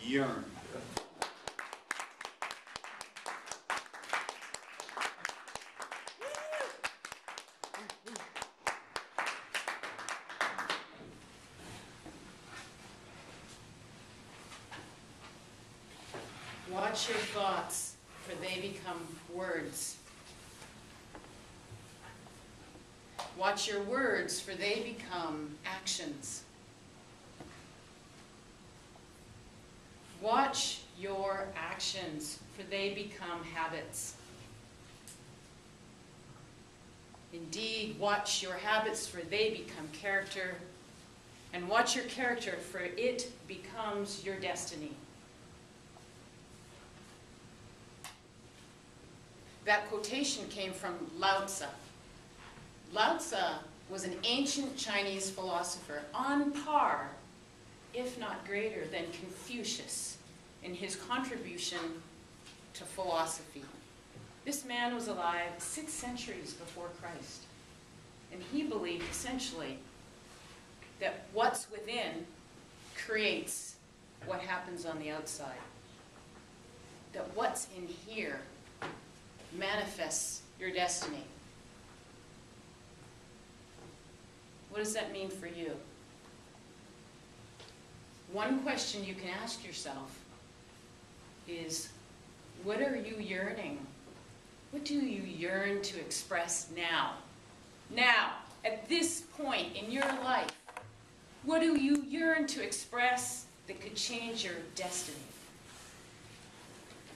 yearn. Watch your thoughts, for they become words. Watch your words, for they become actions. Watch your actions, for they become habits. Indeed, watch your habits, for they become character. And watch your character, for it becomes your destiny. That quotation came from Lao Tzu. Lao Tzu was an ancient Chinese philosopher on par, if not greater, than Confucius in his contribution to philosophy. This man was alive 6 centuries before Christ, and he believed essentially that what's within creates what happens on the outside. That what's in here manifests your destiny. What does that mean for you? One question you can ask yourself is, what are you yearning? What do you yearn to express now? Now, at this point in your life, what do you yearn to express that could change your destiny?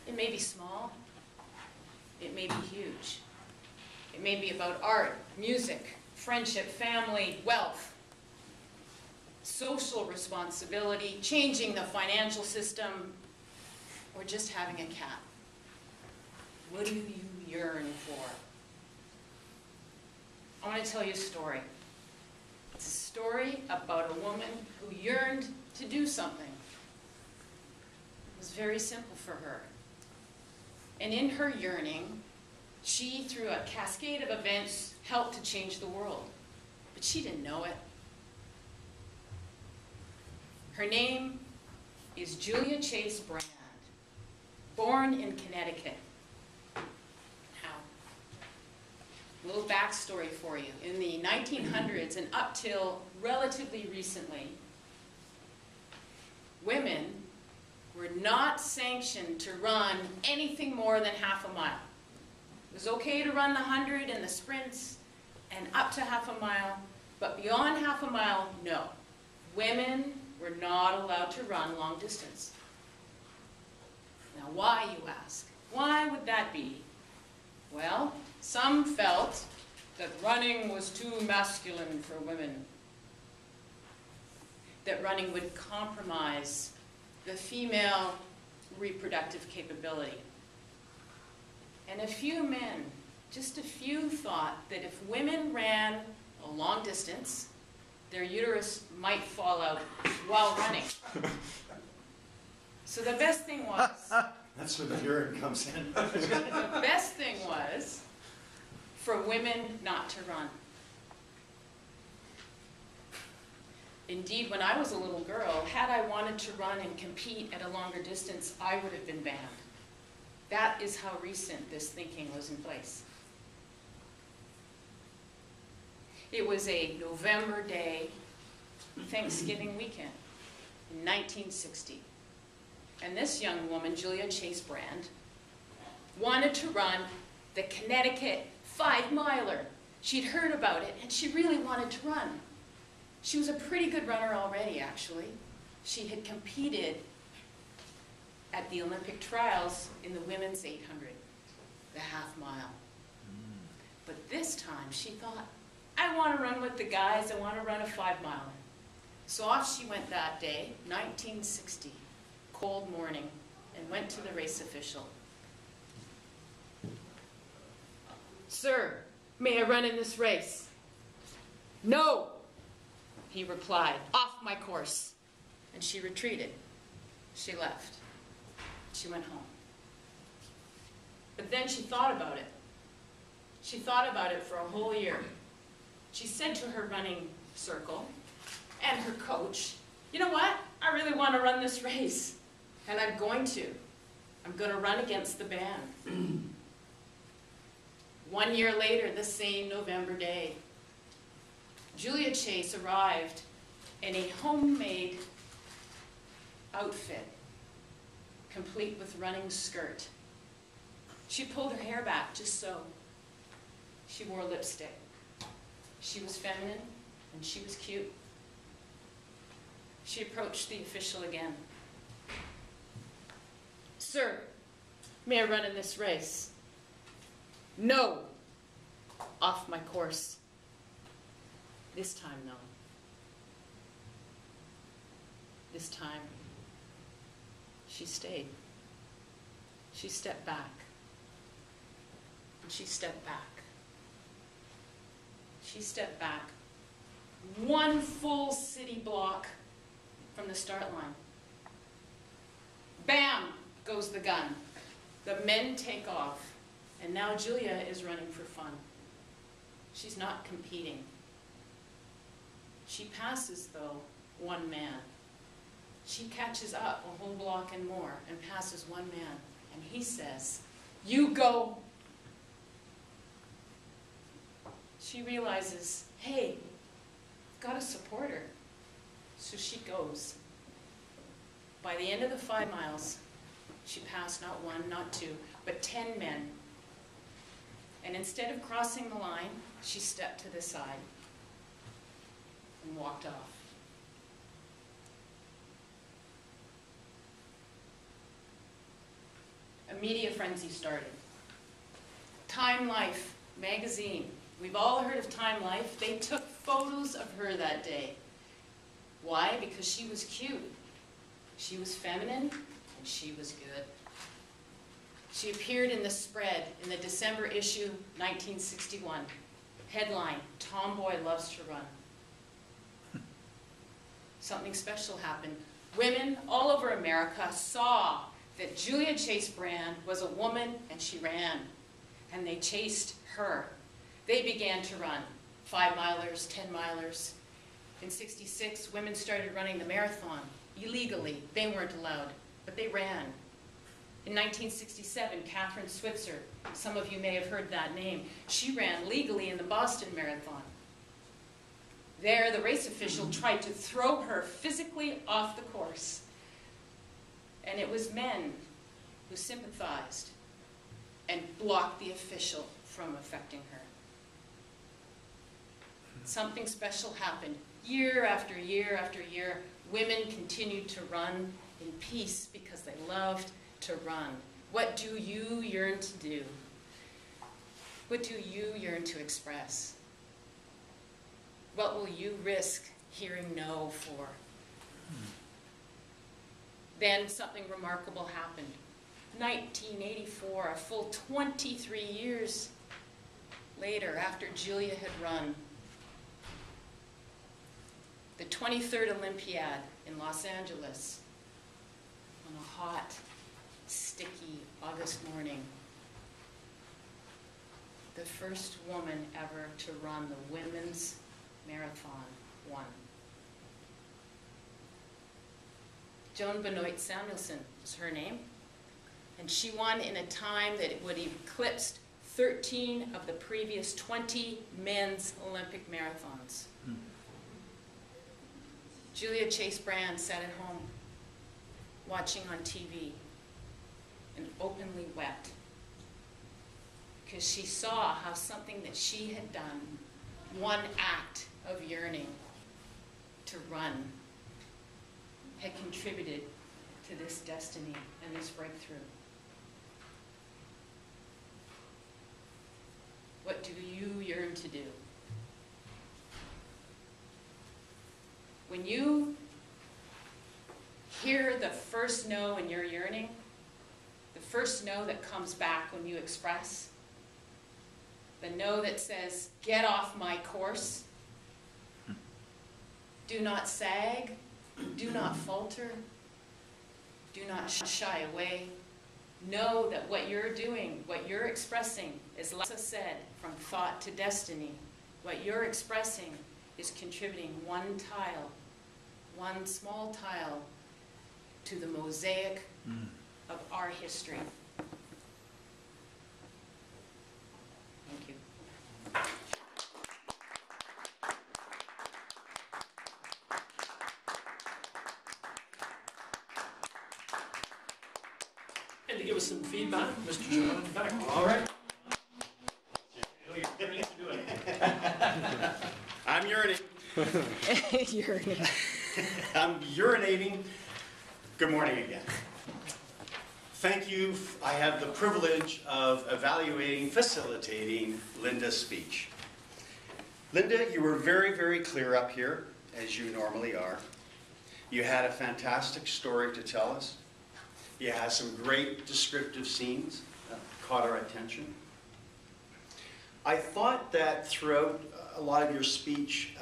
It may be small. It may be huge. It may be about art, music, friendship, family, wealth, social responsibility, changing the financial system, or just having a cat. What do you yearn for? I want to tell you a story. It's a story about a woman who yearned to do something. It was very simple for her. And in her yearning, she, through a cascade of events, helped to change the world. But she didn't know it. Her name is Julia Chase Brand, born in Connecticut. Now, a little backstory for you. In the 1900s and up till relatively recently, women were not sanctioned to run anything more than half a mile. It was okay to run the 100 and the sprints and up to half a mile, but beyond half a mile, no. Women were not allowed to run long distance. Now why, you ask? Why would that be? Well, some felt that running was too masculine for women, that running would compromise the female reproductive capability. And a few men, just a few, thought that if women ran a long distance, their uterus might fall out while running. So the best thing was... That's where the urine comes in. The best thing was for women not to run. Indeed, when I was a little girl, had I wanted to run and compete at a longer distance, I would have been banned. That is how recent this thinking was in place. It was a November day, Thanksgiving weekend, in 1960. And this young woman, Julia Chase Brand, wanted to run the Connecticut 5-miler. She'd heard about it, and she really wanted to run. She was a pretty good runner already, actually. She had competed at the Olympic trials in the women's 800, the half mile. But this time she thought, I want to run with the guys, I want to run a 5-miler. So off she went that day, 1960, cold morning, and went to the race official. Sir, may I run in this race? No, he replied, off my course. And she retreated. She left. She went home. But then she thought about it. She thought about it for a whole year. She said to her running circle and her coach, you know what? I really want to run this race. And I'm going to run against the ban. 1 year later, the same November day, Julia Chase arrived in a homemade outfit, complete with running skirt. She pulled her hair back just so. She wore lipstick. She was feminine and she was cute. She approached the official again. "Sir, may I run in this race?" "No." "Off my course." This time, no. This time, she stayed. She stepped back. And she stepped back. She stepped back 1 full city block from the start line. Bam goes the gun. The men take off. And now Julia is running for fun. She's not competing. She passes, though, one man. She catches up a whole block and more and passes one man. And he says, "You go." She realizes, hey, I've got to support her. So she goes. By the end of the 5 miles, she passed not 1, not 2, but 10 men. And instead of crossing the line, she stepped to the side and walked off. A media frenzy started. Time Life magazine. We've all heard of Time Life. They took photos of her that day. Why? Because she was cute. She was feminine, and she was good. She appeared in the spread in the December issue, 1961. Headline, "Tomboy Loves to Run." Something special happened. Women all over America saw that Julia Chase Brand was a woman and she ran. And they chased her. They began to run. 5-milers, 10-milers. In '66, women started running the marathon illegally. They weren't allowed, but they ran. In 1967, Catherine Switzer, some of you may have heard that name, she ran legally in the Boston Marathon. There, the race official tried to throw her physically off the course. And it was men who sympathized and blocked the official from affecting her. Something special happened. Year after year after year, women continued to run in peace because they loved to run. What do you yearn to do? What do you yearn to express? What will you risk hearing no for? Then something remarkable happened. 1984, a full 23 years later, after Julia had run, the 23rd Olympiad in Los Angeles, on a hot, sticky August morning, the first woman ever to run the women's marathon won. Joan Benoit Samuelson was her name, and she won in a time that it would have eclipsed 13 of the previous 20 men's Olympic marathons. Julia Chase Brand sat at home, watching on TV, and openly wept, because she saw how something that she had done, one act of yearning to run, had contributed to this destiny and this breakthrough. What do you yearn to do? When you hear the first no in your yearning, the first no that comes back when you express, the no that says, "Get off my course," do not sag, do not falter, do not shy away. Know that what you're doing, what you're expressing, as Lisa said, from thought to destiny, what you're expressing is contributing one tile, one small tile, to the mosaic of our history. Thank you. And to give us some feedback, Mr. John, back. All right. I'm urinating. I'm urinating. Good morning again. Thank you. I have the privilege of evaluating, facilitating Linda's speech. Linda, you were very, very clear up here, as you normally are. You had a fantastic story to tell us. You had some great descriptive scenes that caught our attention. I thought that throughout a lot of your speech,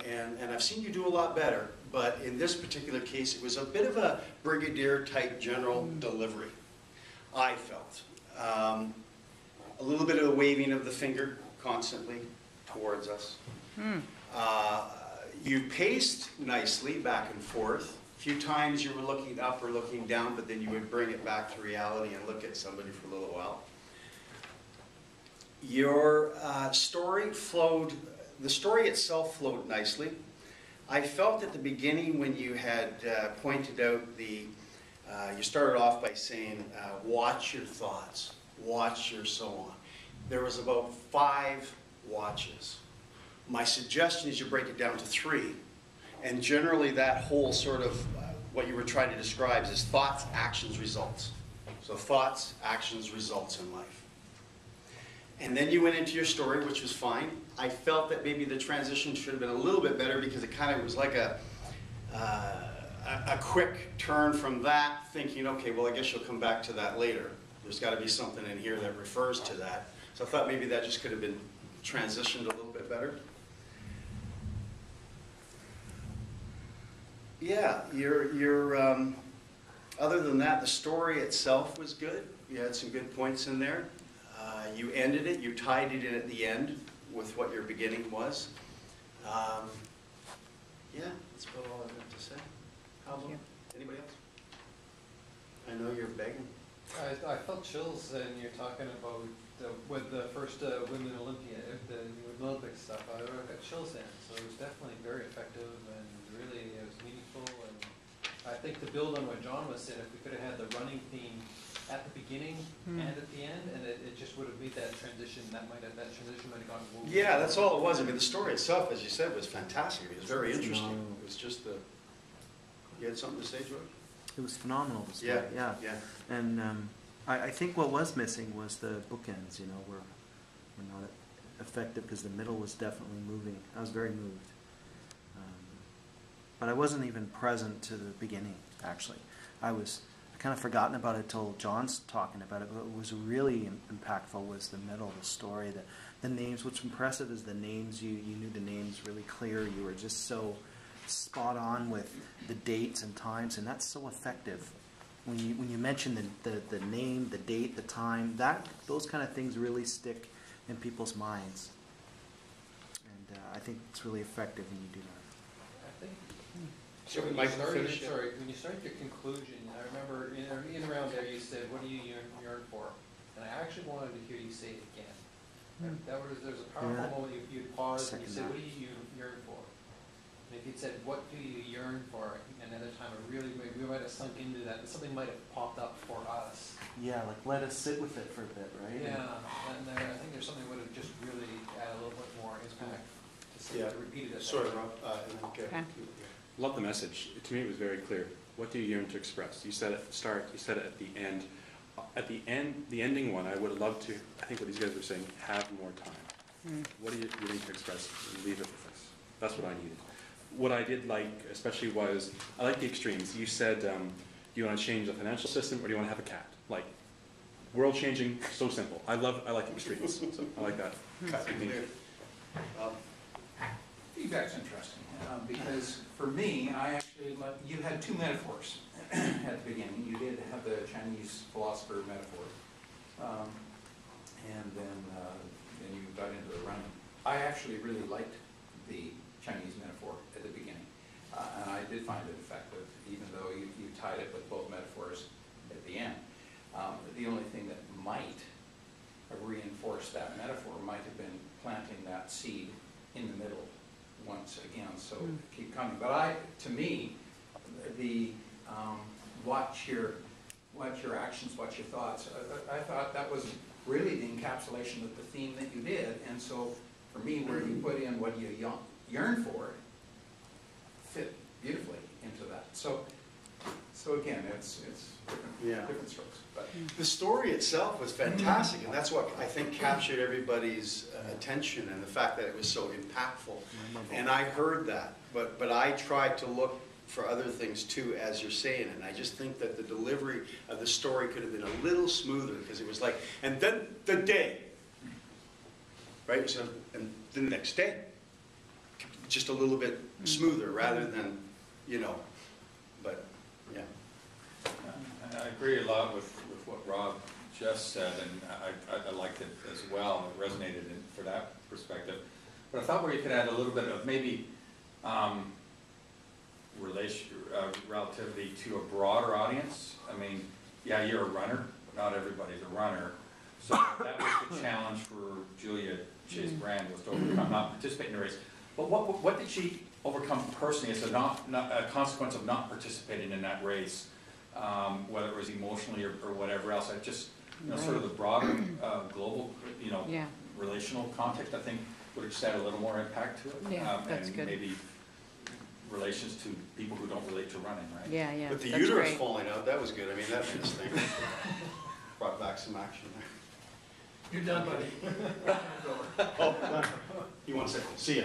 and I've seen you do a lot better, but in this particular case, it was a bit of a brigadier type general delivery, I felt. A little bit of a waving of the finger constantly towards us. You paced nicely back and forth. A few times you were looking up or looking down, but then you would bring it back to reality and look at somebody for a little while. Your story flowed, the story itself flowed nicely. I felt at the beginning when you had pointed out you started off by saying, watch your thoughts, watch your so on. There was about 5 watches. My suggestion is you break it down to 3. And generally that whole sort of, what you were trying to describe is thoughts, actions, results. So thoughts, actions, results in life. And then you went into your story, which was fine. I felt that maybe the transition should have been a little bit better because it kind of was like a quick turn from that, thinking, okay, well, I guess you'll come back to that later. There's got to be something in here that refers to that. So I thought maybe that just could have been transitioned a little bit better. Yeah, other than that, the story itself was good. You had some good points in there. You ended it, you tied it in at the end with what your beginning was. Yeah, that's about all I have to say. How about anybody else? I know you're begging. I felt chills when you're talking about with the first Women the Olympic stuff. I got chills then, so it was definitely very effective and really it was meaningful. And I think to build on what John was saying, if we could have had the running theme at the beginning and at the end, and it just would have made that transition. That transition might have gone. Yeah, that's all it was. I mean, the story itself, as you said, was fantastic. It was very interesting. It was just the. You had something to say, George? It was phenomenal. The story. Yeah. And I think what was missing was the bookends. You know, were not effective because the middle was definitely moving. I was very moved, but I wasn't even present to the beginning. Actually, I kind of forgotten about it till John's talking about it, but what was really impactful was the middle, the story, the names. What's impressive is the names, you knew the names really clear, you were just so spot on with the dates and times, and that's so effective. When you mention the name, the date, the time, those kind of things really stick in people's minds. And I think it's really effective when you do that. I think. So when Mike, when you started your conclusion, I remember in around there you said, "What do you yearn for?" And I actually wanted to hear you say it again. There's a powerful moment you paused and you said, "What do you yearn for?" And if you'd said, "What do you yearn for?" another time, we might have sunk into that, and something might have popped up for us. Yeah, like let us sit with it for a bit, right? Yeah, and I think there's something that would have just really added a little bit more impact to repeat it. Sort of. Okay. Love the message. To me, it was very clear. What do you yearn to express? You said it at the start. You said it at the end. At the end, the ending one, I would have loved to. I think what these guys were saying: have more time. What do you need to express? And leave it with us. That's what I needed. What I did like, especially, was I like the extremes. You said, do you want to change the financial system, or do you want to have a cat? Like, world changing, so simple. I like extremes. So I like that. Feedback's interesting because for me, you had 2 metaphors at the beginning. You did have the Chinese philosopher metaphor, and then you got into the running. I actually really liked the Chinese metaphor at the beginning, and I did find it effective, even though you tied it with both metaphors at the end. The only thing that might have reinforced that metaphor might have been planting that seed in the middle once again, so keep coming. But to me, the watch your actions, watch your thoughts, I thought that was really the encapsulation of the theme that you did, and so for me, where you put in what you yearn for, fit beautifully into that. So again, it's different strokes. But The story itself was fantastic, and that's what I think captured everybody's attention, and the fact that it was so impactful. And I heard that, but I tried to look for other things too, as you're saying, and I just think that the delivery of the story could have been a little smoother, because it was like, and then the day, right? So, and the next day, just a little bit smoother rather than, but yeah. And I agree a lot with what Rob just said, and I liked it as well. It resonated for that perspective. But I thought where you could add a little bit of maybe relativity to a broader audience. I mean, yeah, you're a runner, but not everybody's a runner. So that was the challenge for Julia Chase Brand, was to overcome, not participate in the race. But what did she overcome personally as a consequence of not participating in that race? Whether it was emotionally or whatever else. I just, sort of the broader global, relational context, I think would have just add a little more impact to it. Yeah, that's and good. maybe relations to people who don't relate to running, right? Yeah, yeah. But the that's uterus great. falling out, that was good. I mean, that made us think. Brought back some action there. You're done, buddy. Oh, you want to say, see ya.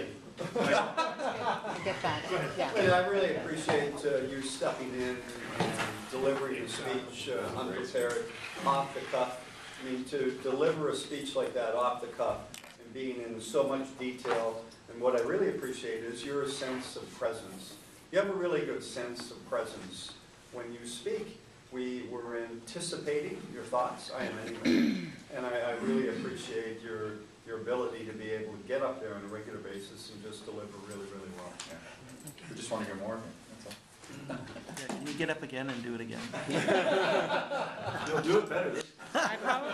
Get that. Yeah. And I really appreciate you stepping in and delivering a speech unprepared, off the cuff. I mean, to deliver a speech like that off the cuff and being in so much detail, and what I really appreciate is your sense of presence. You have a really good sense of presence when you speak. We were anticipating your thoughts, I am anyway, and I really appreciate your ability to be able to get up there on a regular basis and just deliver really, really well. Yeah. We just want to hear more of it, that's all. Yeah, can you get up again and do it again? You'll do it better this time. I probably